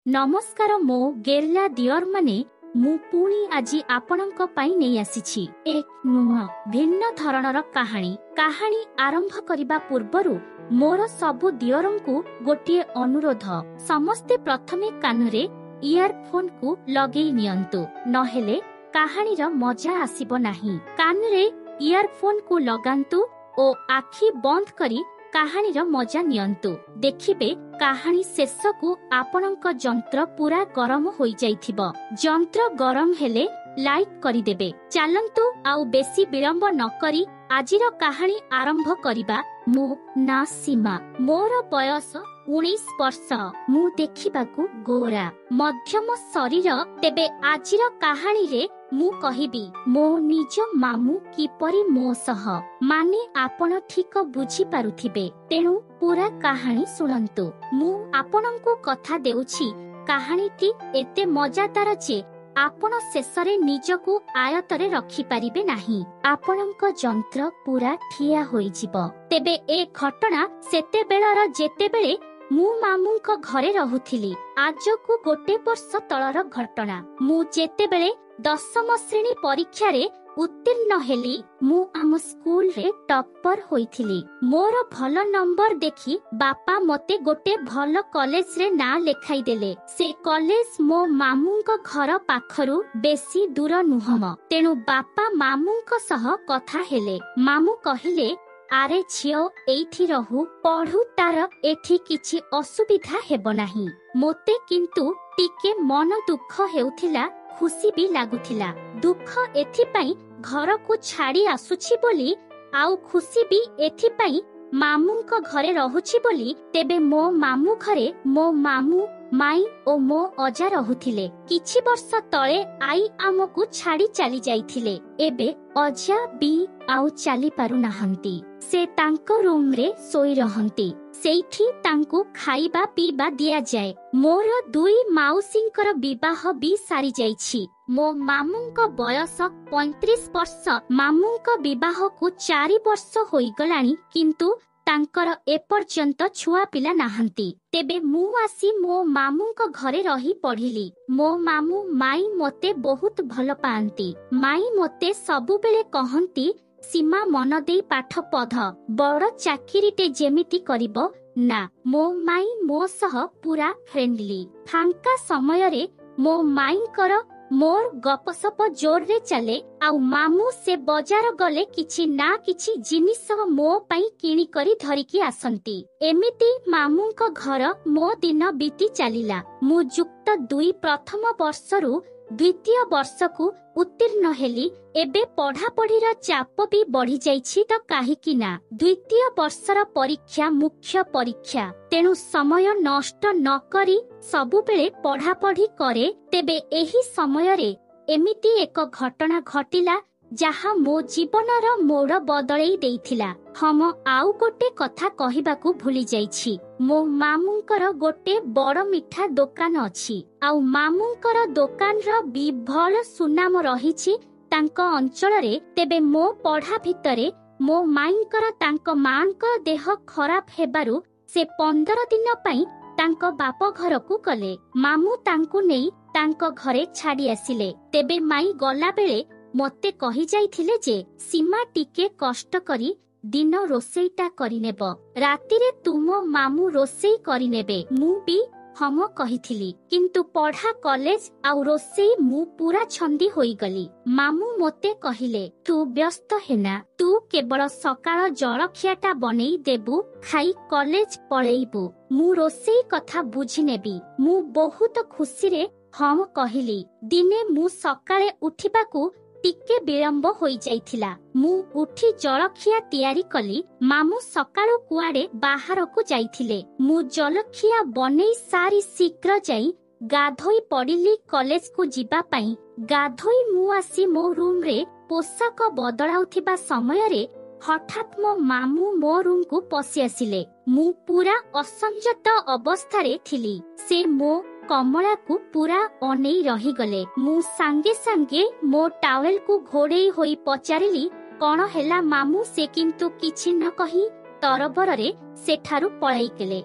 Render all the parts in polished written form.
नमस्कार मो गेरिला दियर माने मु पुणी आजी आपणक पई नै आसीछि एक नुआ भिन्न धरणर कहानी आरंभ करिबा पूर्वरु मोर सबु दियरंकु गोटिए अनुरोध समस्ते प्रथमे कानरे इयरफोन को लगेई नियंतु नहेले कहानीर मजा आसीबो नाही। कानरे इयरफोन को लगांतु ओ आखि बंद करी कहानीर मजा नियंतु। देखिबे कहानी शेष को आपणक जंत्र पूरा गरम होई जाइथिबो। जंत्र गरम हेले लाइक करिदेबे। चालंतु आउ बेसी विलंब न करी आजिर कहानी आरंभ करिबा। मो ना सीमा, मोर बयस 19 वर्ष। मु देखिबाकू गोरा मध्यम शरीर। तेबे आजिर कहानी रे मु कहिबी मो निज मामू किपरि मो सह माने आपण ठीक बुझी पारुथिबे। तेणु पूरा कहानी सुनंतु। मु आपणंकु कथा देउछि कहानीटी एते मजादार जे आपण शेषरे निजकू आयतरे रखि पारिबे नाही। आपणंक जंत्र पूरा ठिया होई जिवो। तेबे ए घटना सेते बेलर जेते बेले मु मामूंक घरे रहुथिली। आजकू गोटे वर्ष तळर घटना। मु जेते बेले 10म श्रेणी परीक्षा रे उत्तीर्ण हेली। मु आम स्कूल रे टॉपर होइथिली। मोर भल नंबर देखि बापा मते गोटे भल कॉलेज रे ना लेखाई देले। से कॉलेज मो मामूंक घर पाखरु बेसी दूर नुहम। तेणु बापा मामूंक सह कथा हेले। मामू कहिले आरे झियो एठी रहू पढ़ू, तार एठी किछि असुविधा हेबो नाही। मोते किंतु टिके मन दुख हेउथिला, खुशी भी लागुथिला। दुख एथिपाई घर को छाड़ी आसुछि बोली, आउ खुशी भी एथिपाई मामूंक घरे रहुछि बोली। तेबे मो मामू घरे मो मामू माई ओ मो अजा रहुथिले। किछि वर्ष तळे आई आमकु छाड़ी चली जाइथिले। एबे अजा भी आउ चली पारु नाहंती। से तांको रूम रे सोई रहंती। सेठी तांको खाइबा पीबा दिया जाए। मोर दुई माउसींकर विवाह भी सारी जाइछि। मो मामूंक बयस 35 वर्ष। मामूंक विवाह को 4 वर्ष होई गलानी, किंतु तांकर एपर्यंत छुआ पिला नाहंती। तेबे मु आसी मो मामूंक घरे रही पढ़िली। मो मामू माई मते बहुत भल पांती। माई मते सबु बेले कहंती सीमा मन देई पाठ पढ़, बड़ चाकिरीटे जेमिति करिबो ना। मो माई मो सह पूरा फ्रेंडली। फांका समय रे मो माईंकर मोर गपसप जोर रे चले। आउ मामू से बजार गले किछि ना किछि जिनिस मो पई किणी करी धरिकी आसंती। एमिति मामूंक घर मो दिन बीती चलिला। मु युक्त 2 प्रथम वर्षरु द्वितीय वर्ष को उत्तीर्ण हेली। एबे पढ़ा पढ़ीर चाप भी बढ़ी जाइछि तो काहिकी ना। द्वितीय वर्षर परीक्षा मुख्य परीक्षा। तेणु समय नष्ट न करी सबु बेले पढ़ा पढ़ी करे। तेबे एही समय रे एमिति एक घटना घटिला जहा मो जीवनर मोड़ बदलई देइथिला। हम आउ गोटे कथा कहिबाकू भूली जाइछि। मो मामूंकर गोटे बड़ मिठा दुकान अछि। आउ मामूंकर दुकान र विभल सुनाम रहिछि तांको अंचल रे। तेबे मो पढ़ा भितरे मो माईंकर तांको मांकर देह खराब हेबारु से 15 दिन पई तांको बाप घर को गले। मामू तांको नेई तांको घरे छाड़ी आसिले। तेबे माई गला बेले मते कहि जाइथिले जे सीमा टिके कष्ट करी दिन रोसेईटा करिनेब, रातिरे तुम मामू रोसेई करिनेबे। मु भी हम कहिथिली, किंतु पढ़ा कॉलेज आउ रोसेई मु पूरा छंदी होई गली। मामू मते कहिले तू व्यस्त हेना, तू केवल सकाळ जलखियाटा बनेई देबू, खाई कॉलेज पळेइबू, मु रोसेई कथा बुझी नेबी। मु बहुत खुशी रे हम कहिली। दिने मु सकाळे उठिबाकू टिके विलंब होई जाइथिला। मु उठी जलखिया तैयारी कली। मामू सकाळु कुआडे बाहर को जाइथिले। मु जलखिया बनेई सारी शीघ्र जाई गाधोई पड़िली कॉलेज को जिबा पई। गाधोई मु आसी मो रूम रे पोशाक बदलाउथिबा समय रे हठात मो मामू मो रूम को पसी आसिले। मु पूरा असंजत अवस्था रे थिली। से मो कमला को पूरा अनेई रही गले। मु सांगे सांगे मो टावेल को घोड़ेई होई पचारिली कौन हेला मामू। से किंतु किछि न कही तरबरे सेठारु पळाई गेले।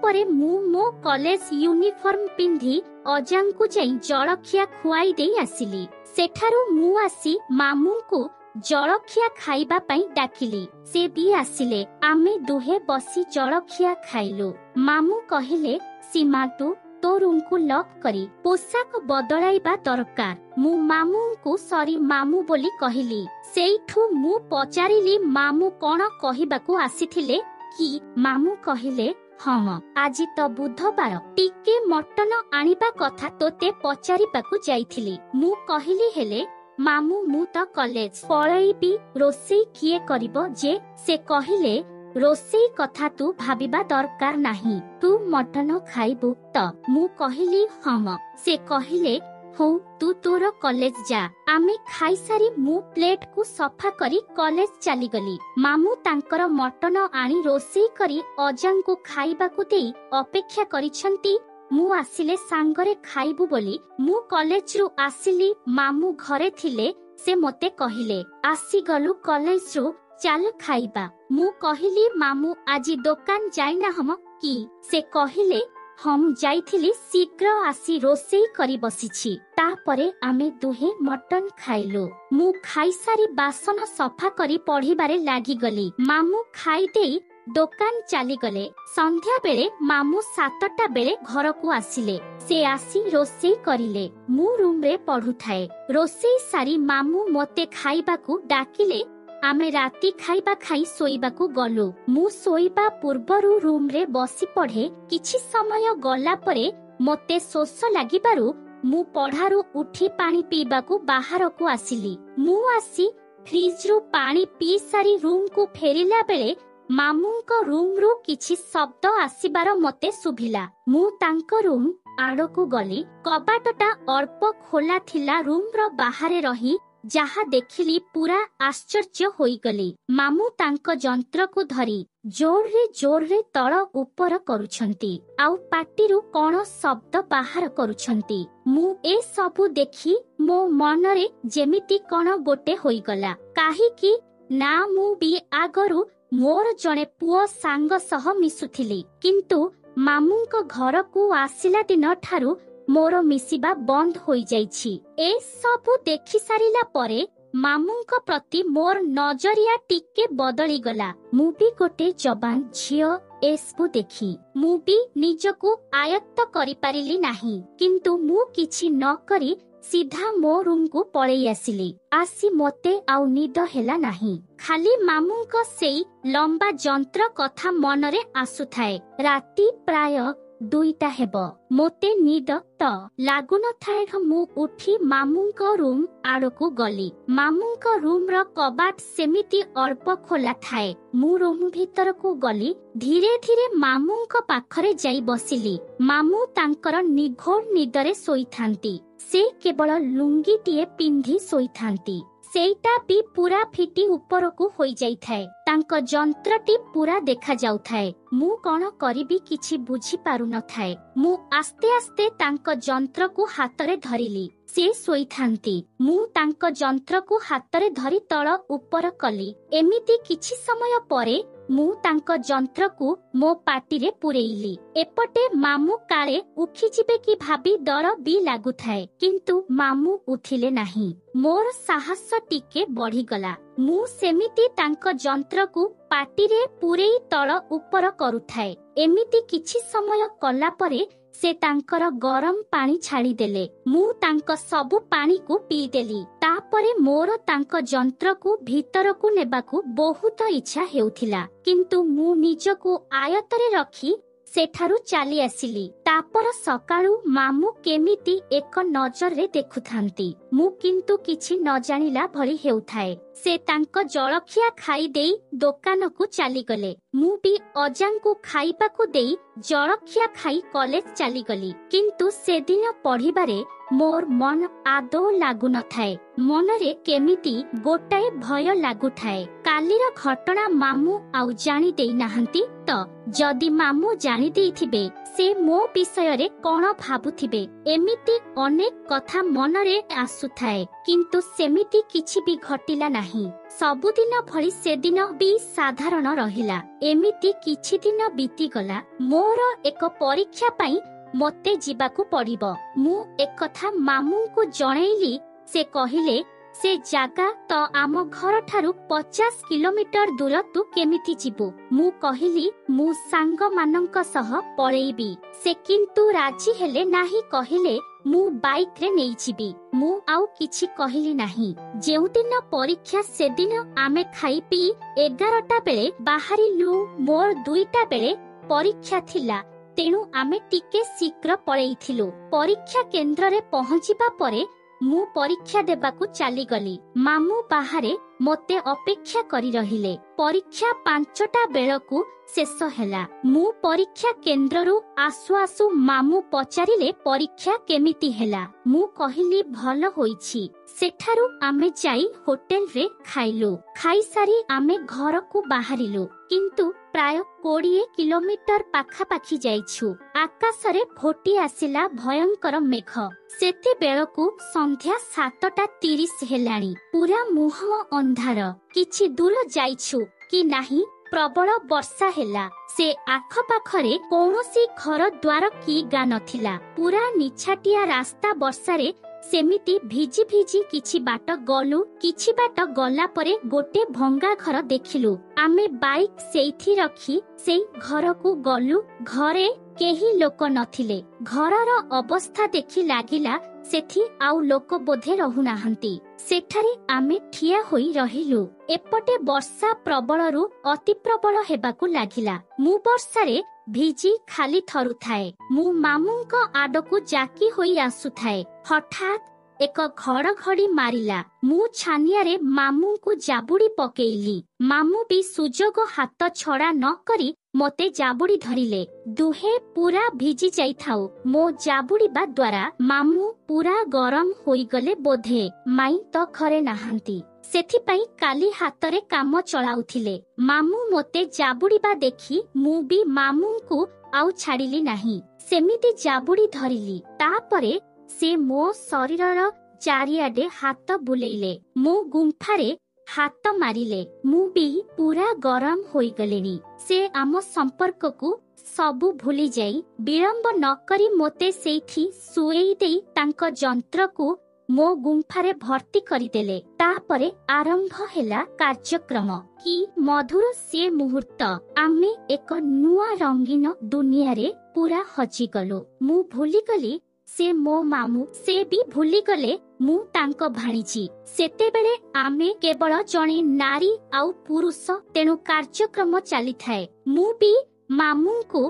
तापरे मु मो कॉलेज यूनिफॉर्म पिंधि अजांकु जाई जलखिया खुआई देई आसिली। सेठारु मु आसी मामू को जलखिया खाइबा पई डाकिली। से भी आसिले। आमे दुहे बसी जलखिया खाइलु। मामू कहिले सीमा तो रूम को लॉक करी पोशाक बदलाइबा दरकार। मु मामू को सॉरी मामू बोली कहिली। सेइठु मु पचारिली मामू कोन कहिबाकू आसीथिले कि मामू कहिले हाँ आज तो बुधवार टिके मटन आनिबा कथा तोते पचारिबाकू जाइथिली। मु कहिली हेले मामू मु तो कॉलेज पळैबी रोसेई किए करिबो जे। से कहिले रोसेई कथा तू भाबिबा दरकार नाही तू मटन खाइबू तो। मु कहिली हाँ। से कहिले हो तू तोर कॉलेज जा। आमे खाई सारी मु प्लेट को सफा करी कॉलेज चली गली। मामू तांकर मटन आनी रोसेई करी अजां को खाइबा को देई अपेक्षा करिसंती। मु आसिले सांगरे खाइबू बोली मु कॉलेज रु आसिली। मामू घरे थिले। से मते कहिले आसी गलु कॉलेज रु चाल खाइबा। मु कहिली मामू आजी दुकान जाइना हम कि। से कहिले हम जाइथिली शीघ्र आसी रोसेई करी बसिछि। तापरे आमे दुहे मटन खाइलु। मु खाई सारी बासन सफा करी पढ़िबारे लागी गली। मामू खाई देई दुकान चली गले। संध्या बेले मामू 7टा बेले घर को आसिले। से आसी रोसेई करिले। मु रूम रे पढ़ुथाए। रोसेई सारी मामू मते खाइबाकू डाकिले। आमे राती खाइबा खाई सोइबाकू गलु। मु सोइबा पूर्वरु रूम रे बसी पढ़े। किछि समय गला परे मते शोष लागिबारु मु पढ़ारु उठी पानी पीबाकू बाहर को आसिली। मु आसी फ्रिज रु पानी पी सारी रूम को फेरिला बेले मामूंको रूम रु किछि शब्द आसीबार मते सुभिला। मु तांको रूम आड़ो को गली। कबाटटा अल्प खोला थिला। रूम रो बाहरे रही जहा देखिली पूरा आश्चर्य होई गली। मामू तांको जंत्र को धरी जोर रे तळ ऊपर करूछंती। आउ पाटीरु कोन शब्द बाहर करूछंती। मु ए सबु देखी मो मनरे जेमिति कोन गोटे होई गला। काहे कि ना मु भी आगरु मोर जणे पुओ सांग सह मिसुथिली। किंतु मामूंको घर को आसिला दिन ठारू मोर मिसिबा बंद होई जाइछि। ए सबु देखि सारिला परे मामूंको प्रति मोर नजरिया टिके बदली गला। मु भी गोटे जवान झियो एसबु देखी मु भी निजको आयत्त करि पारिली नाही। किंतु मु किछि न करी सीधा मो रूम को पळेई आसिली। आसी मते आउ निद हेला नाही। खाली मामूंको सेई लंबा जंत्र कथा मनरे आसुथाए। राती प्राय 2टा हेब। मोते निद तो लागुन थाए। मु उठी मामूंको रूम आड़को गली। मामूंको रूम रो कबाट सेमिति अल्प खोला थाए। मु रूम भीतर को गली। धीरे धीरे मामूंको पाखरे जाई बसिली। मामू तांकर निघोर निदरे सोईथांती। से केवल लुंगी टीए पिंधि सोईथांती। सेटा भी पूरा फिटी ऊपर को होई जाई थाए। तांको जंत्रटी पूरा देखा जाउ थाए। मु कोन करिबी किछि बुझी पारु न थाए। मु आस्ते आस्ते तांको जंत्र को हातरे धरिली। से सोईथांती। मु तांको जंत्र को हातरे धरी तळ ऊपर कली। एमिति किछि समय परे मु तांको जंत्र को मो पाटीरे पुरेइली। एपटे मामू काळे उठी जिबे कि भाबी डर भी लागुथाए। किंतु मामू उठिले नाही। मोर साहस टिके बढ़ी गला। मु सेमिति तांको जंत्र को पाटीरे पुरेई तळ ऊपर करूथाए। एमिति किछि समय कला परे से तांकर गरम पानी छाड़ी देले। मु तांको सबु पानी को पी देली। तापरे मोर तांको जंत्र को भीतर को नेबाकू बहुत इच्छा हेउथिला। किंतु मु निजको आयतरे रखी सेठारु चाली आसिली। तापर सकाळु मामू केमिति एक नजर रे देखुथांती। मु किंतु किछि न जानिला भली हेउथाए। से तांको जलखिया खाई देई दुकान को चली गले। मु भी अजां को खाइबा को देई जलखिया खाई कॉलेज चली गली। किंतु से दिन पढ़िबारे मोर मन आदो लागु न थाए। मनरे केमिति गोटाए भय लागु थाए। कालीर घटना मामू आउ जानी देई नाहंती तो जदि मामू जानी देइथिबे से मो विषय रे कोन भाबुथिबे। एमिति अनेक कथा मनरे आसुथाए। किंतु सेमिति किछि भी घटिला नाही। ନାହିଁ। ସବୁଦିନ ଭଳି ସେଦିନ ବି ସାଧାରଣ ରହିଲା। ଏମିତି କିଛି ଦିନ ବିତିଗଲା। ମୋର ଏକ ପରୀକ୍ଷା ପାଇଁ ମୋତେ ଯିବାକୁ ପଡ଼ିବ। ମୁଁ ଏକଥା ମାମୁଁଙ୍କୁ ଜଣେଇଲି। ସେ କହିଲେ, ସେ ଜାଗା ତ ଆମ ଘରଠାରୁ 50 କିଲୋମିଟର ଦୂର, ତୁ କେମିତି ଯିବୁ? ମୁଁ କହିଲି, ମୁଁ ସାଙ୍ଗମାନଙ୍କ ସହ ପଳେଇବି। ସେ କିନ୍ତୁ ରାଜି ହେଲେ ନାହିଁ, କହିଲେ ମୁଁ ବାଇକ୍ରେ ନେଇଯିବି। ମୁଁ ଆଉ କିଛି କହିଲି ନାହିଁ। ଯେଉଁଦିନ ପରୀକ୍ଷା ସେଦିନ ଆମେ ଖାଇ ପିଇ 11ଟା ବେଳେ ବାହାରିଲୁ। ମୋର 2ଟା ବେଳେ ପରୀକ୍ଷା ଥିଲା, ତେଣୁ ଆମେ ଟିକେ ଶୀଘ୍ର ପଳେଇଥିଲୁ। ପରୀକ୍ଷା କେନ୍ଦ୍ରରେ ପହଞ୍ଚିବା ପରେ ମୁଁ ପରୀକ୍ଷା ଦେବାକୁ ଚାଲିଗଲି। ମାମୁଁ ବାହାରେ ମୋତେ ଅପେକ୍ଷା କରି ରହିଲେ। ପରୀକ୍ଷା 5ଟା ବେଳକୁ ଶେଷ ହେଲା। ମୁଁ ପରୀକ୍ଷା କେନ୍ଦ୍ରରୁ ଆସୁ ଆସୁ ମାମୁଁ ପଚାରିଲେ, ପରୀକ୍ଷା କେମିତି ହେଲା? ମୁଁ କହିଲି, ଭଲ ହୋଇଛି। ସେଠାରୁ ଆମେ ଯାଇ ହୋଟେଲରେ ଖାଇଲୁ। ଖାଇସାରି ଆମେ ଘରକୁ ବାହାରିଲୁ। କିନ୍ତୁ ପ୍ରାୟ 20 କିଲୋମିଟର ପାଖାପାଖି ଯାଇଛୁ। ଆକାଶରେ ଘୋଟି ଆସିଲା ଭୟଙ୍କର ମେଘ। ସେତେବେଳକୁ ସନ୍ଧ୍ୟା 7:30 ହେଲାଣି। ପୁରା ମୁହଁ ଅନ୍ଧାର। କିଛି ଦୂର ଯାଇଛୁ କି ନାହିଁ, ପ୍ରବଳ ବର୍ଷା ହେଲା। ସେ ଆଖପାଖରେ କୌଣସି ଘର ଦ୍ୱାର କି ଗାଁ ନଥିଲା। ପୁରା ନିଛାଟିଆ ରାସ୍ତା। ବର୍ଷାରେ ସେମିତି ଭିଜି ଭିଜି କିଛି ବାଟ ଗଲୁ। କିଛି ବାଟ ଗଲା ପରେ ଗୋଟେ ଭଙ୍ଗା ଘର ଦେଖିଲୁ। ଆମେ ବାଇକ୍ ସେଇଠି ରଖି ସେଇ ଘରକୁ ଗଲୁ। ଘରେ କେହି ଲୋକ ନଥିଲେ। ଘରର ଅବସ୍ଥା ଦେଖି ଲାଗିଲା ସେଠି ଆଉ ଲୋକ ବୋଧେ ରହୁନାହାନ୍ତି। ସେଠାରେ ଆମେ ଠିଆ ହୋଇ ରହିଲୁ। ଏପଟେ ବର୍ଷା ପ୍ରବଳରୁ ଅତି ପ୍ରବଳ ହେବାକୁ ଲାଗିଲା। ମୁଁ ବର୍ଷାରେ ଭିଜି ଖାଲି ଥରୁଥାଏ। ମୁଁ ମାମୁଁଙ୍କ ଆଡ଼କୁ ଜାକି ହୋଇ ଆସୁଥାଏ। ହଠାତ୍ ଏକ ଘଡ଼ଘଡ଼ି ମାରିଲା। ମୁଁ ଛାନିଆରେ ମାମୁଁଙ୍କୁ ଜାବୁଡ଼ି ପକେଇଲି। ମାମୁଁ ବି ସୁଯୋଗ ହାତ ଛଡ଼ା ନ କରି ମୋତେ ଜାବୁଡ଼ି ଧରିଲେ। ଦୁହେଁ ପୁରା ଭିଜି ଯାଇଥାଉ। ମୋ ଜାବୁଡ଼ିବା ଦ୍ୱାରା ମାମୁଁ ପୁରା ଗରମ ହୋଇଗଲେ ବୋଧେ। ମାଇଁ ତ ଘରେ ନାହାନ୍ତି, ସେଥିପାଇଁ କାଲି ହାତରେ କାମ ଚଳାଉଥିଲେ। ମାମୁଁ ମୋତେ ଜାବୁଡ଼ିବା ଦେଖି ମୁଁ ବି ମାମୁଁଙ୍କୁ ଆଉ ଛାଡ଼ିଲି ନାହିଁ। ସେମିତି ଜାବୁଡ଼ି ଧରିଲି। ତାପରେ ସେ ମୋ ଶରୀରର ଚାରିଆଡ଼େ ହାତ ବୁଲେଇଲେ। ମୋ ଗୁମ୍ଫାରେ ହାତ ମାରିଲେ। ମୁଁ ବି ପୁରା ଗରମ ହୋଇଗଲିଣି। ସେ ଆମ ସମ୍ପର୍କକୁ ସବୁ ଭୁଲିଯାଇ ବିଳମ୍ବ ନ କରି ମୋତେ ସେଇଠି ଶୁଏଇ ଦେଇ ତାଙ୍କ ଯନ୍ତ୍ରକୁ ମୋ ଗୁମ୍ଫାରେ ଭର୍ତ୍ତି କରିଦେଲେ। ତାପରେ ଆରମ୍ଭ ହେଲା କାର୍ଯ୍ୟକ୍ରମ। କି ମଧୁର ସେ ମୁହୂର୍ତ୍ତ! ଆମେ ଏକ ନୂଆ ରଙ୍ଗୀନ ଦୁନିଆରେ ପୁରା ହଜିଗଲୁ। ମୁଁ ଭୁଲିଗଲି ସେ ମୋ ମାମୁଁ। ସେ ବି ଭୁଲିଗଲେ ମୁଁ ତାଙ୍କ ଭାଣିଜୀ। ସେତେବେଳେ ଆମେ କେବଳ ଜଣେ ନାରୀ ଆଉ ପୁରୁଷ। ତେଣୁ କାର୍ଯ୍ୟକ୍ରମ ଚାଲିଥାଏ। ମୁଁ ବି ମାମୁଁଙ୍କୁ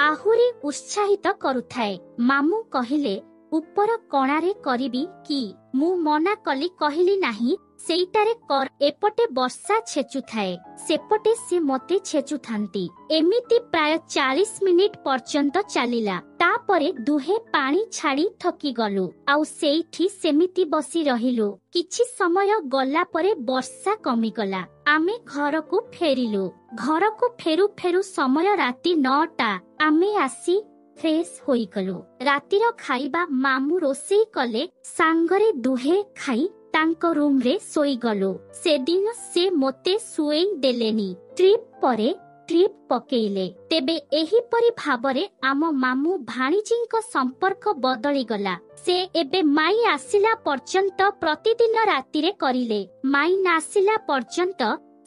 ଆହୁରି ଉତ୍ସାହିତ କରୁଥାଏ। ମାମୁଁ କହିଲେ, ଉପର କଣାରେ କରିବି କି? ମୁଁ ମନା କଲି। କହିଲି, ନାହିଁ, ସେଇଟାରେ କର। ଏପଟେ ବର୍ଷା ଛେଚୁଥାଏ, ସେପଟେ ସେ ମୋତେ ଛେଚୁଥାନ୍ତି। ଏମିତି ପ୍ରାୟ 40 ମିନିଟ୍ ପର୍ଯ୍ୟନ୍ତ ଚାଲିଲା। ତାପରେ ଦୁହେଁ ପାଣି ଛାଡ଼ି ଥକିଗଲୁ। ଆଉ ସେଇଠି ସେମିତି ବସି ରହିଲୁ। କିଛି ସମୟ ଗଲା ପରେ ବର୍ଷା କମିଗଲା। ଆମେ ଘରକୁ ଫେରିଲୁ। ଘରକୁ ଫେରୁ ଫେରୁ ସମୟ ରାତି 9ଟା। ଆମେ ଆସି ଫ୍ରେଶ ହୋଇଗଲୁ। ରାତିର ଖାଇବା ମାମୁଁ ରୋଷେଇ କଲେ। ସାଙ୍ଗରେ ଦୁହେଁ ଖାଇ ତାଙ୍କ ରୁମରେ ଶୋଇଗଲୁ। ସେଦିନ ସେ ମୋତେ ଶୁଏଇ ଦେଲେନି। ଟ୍ରିପ୍ ପରେ ଟ୍ରିପ୍ ପକେଇଲେ। ତେବେ ଏହିପରି ଭାବରେ ଆମ ମାମୁଁ ଭାଣିଜୀଙ୍କ ସମ୍ପର୍କ ବଦଳିଗଲା। ସେ ଏବେ ମାଇଁ ଆସିଲା ପର୍ଯ୍ୟନ୍ତ ପ୍ରତିଦିନ ରାତିରେ କରିଲେ। ମାଇଁ ଆସିଲା ପର୍ଯ୍ୟନ୍ତ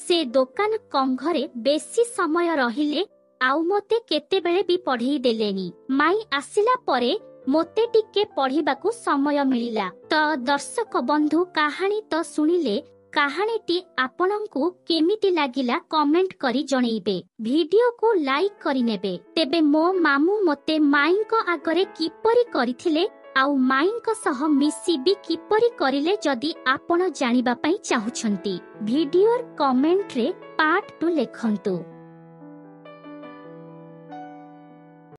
ସେ ଦୋକାନ କଂଘରେ ବେଶୀ ସମୟ ରହିଲେ। ଆଉ ମୋତେ କେତେବେଳେ ବି ପଢେଇ ଦେଲେନି। ମାଇଁ ଆସିଲା ପରେ ମୋତେ ଟିକେ ପଢିବାକୁ ସମୟ ମିଳିଲା। ତ ଦର୍ଶକ ବନ୍ଧୁ, କାହାଣୀ ତ ଶୁଣିଲେ। କାହାଣୀଟି ଆପଣଙ୍କୁ କେମିତି ଲାଗିଲା କମେଣ୍ଟ କରି ଜଣେଇବେ। ଭିଡିଓକୁ ଲାଇକ୍ କରିନେବେ। ତେବେ ମୋ ମାମୁଁ ମୋତେ ମାଇଁଙ୍କ ଆଗରେ କିପରି କରିଥିଲେ ଆଉ ମାଇଁଙ୍କ ସହ ମିଶି ବି କିପରି କରିଲେ, ଯଦି ଆପଣ ଜାଣିବା ପାଇଁ ଚାହୁଁଛନ୍ତି, ଭିଡିଓର କମେଣ୍ଟରେ ପାର୍ଟ 2 ଲେଖନ୍ତୁ।